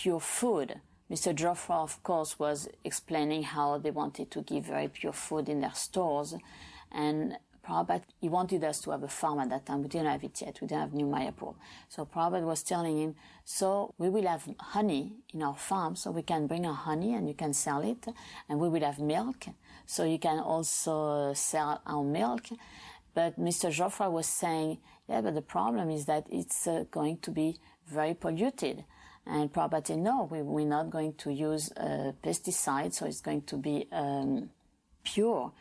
pure food. Mr. Joffre, of course, was explaining how they wanted to give very pure food in their stores. And Prabhupada, he wanted us to have a farm at that time. We didn't have it yet. We didn't have New Mayapur. So Prabhupada was telling him, so we will have honey in our farm, so we can bring our honey and you can sell it. And we will have milk, so you can also sell our milk. But Mr. Joffre was saying, yeah, but the problem is that it's going to be very polluted. And Prabhupada said, no, we're not going to use pesticides, so it's going to be pure.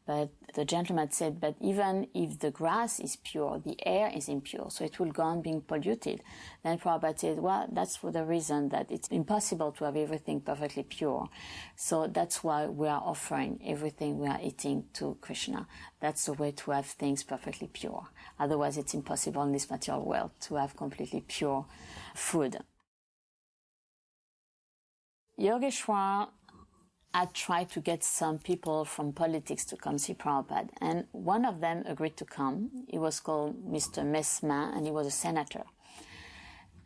But the gentleman said, but even if the grass is pure, the air is impure, so it will go on being polluted. Then Prabhupada said, well, that's for the reason that it's impossible to have everything perfectly pure. So that's why we are offering everything we are eating to Krishna. That's the way to have things perfectly pure. Otherwise, it's impossible in this material world to have completely pure food. Yogeshwar had tried to get some people from politics to come see Prabhupada, and one of them agreed to come. He was called Mr. Mesma, and he was a senator.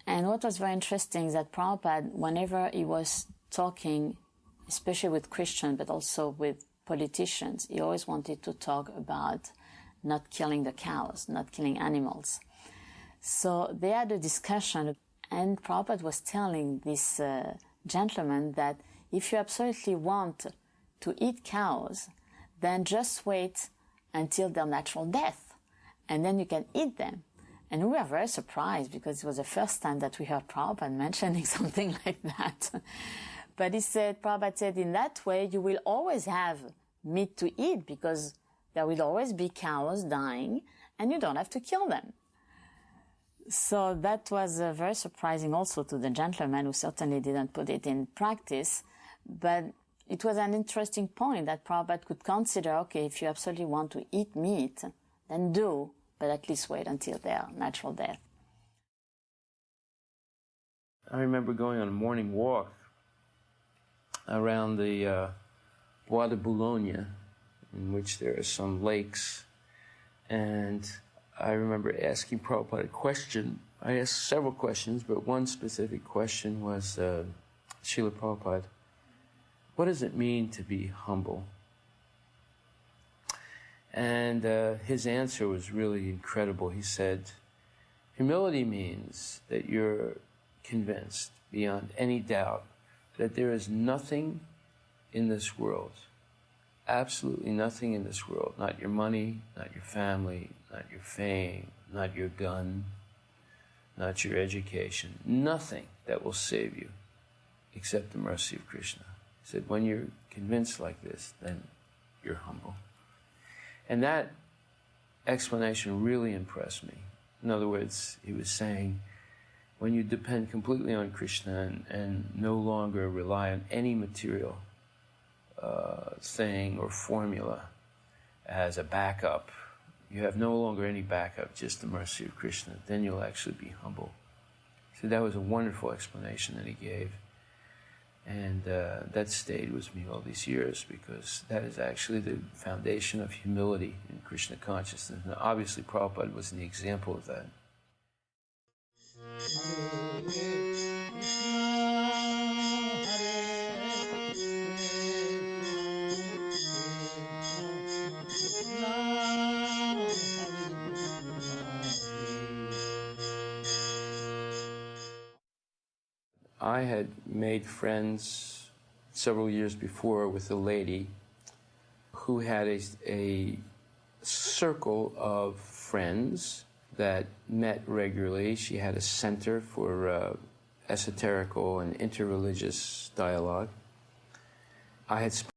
And what was very interesting is that Prabhupada, whenever he was talking, especially with Christians, but also with politicians, he always wanted to talk about not killing the cows, not killing animals. So they had a discussion, and Prabhupada was telling this gentleman that if you absolutely want to eat cows, then just wait until their natural death, and then you can eat them. And we were very surprised because it was the first time that we heard Prabhupada mentioning something like that. But he said, Prabhupada said, in that way you will always have meat to eat because there will always be cows dying and you don't have to kill them. So that was very surprising also to the gentleman, who certainly didn't put it in practice. But it was an interesting point that Prabhupada could consider, okay, if you absolutely want to eat meat, then do, but at least wait until their natural death. I remember going on a morning walk around the Bois de Boulogne, in which there are some lakes, and I remember asking Prabhupada a question. I asked several questions, but one specific question was, Srila Prabhupada, what does it mean to be humble? And his answer was really incredible. He said, humility means that you're convinced beyond any doubt that there is nothing in this world, absolutely nothing in this world, not your money, not your family, not your fame, not your gun, not your education, nothing that will save you except the mercy of Krishna. He said, when you're convinced like this, then you're humble. And that explanation really impressed me. In other words, he was saying, when you depend completely on Krishna and no longer rely on any material thing or formula as a backup, you have no longer any backup, just the mercy of Krishna, then you'll actually be humble. So that was a wonderful explanation that he gave. And that stayed with me all these years, because that is actually the foundation of humility in Krishna consciousness. And obviously Prabhupada was an example of that. I had made friends several years before with a lady who had a circle of friends that met regularly. She had a center for esoterical and interreligious dialogue. I had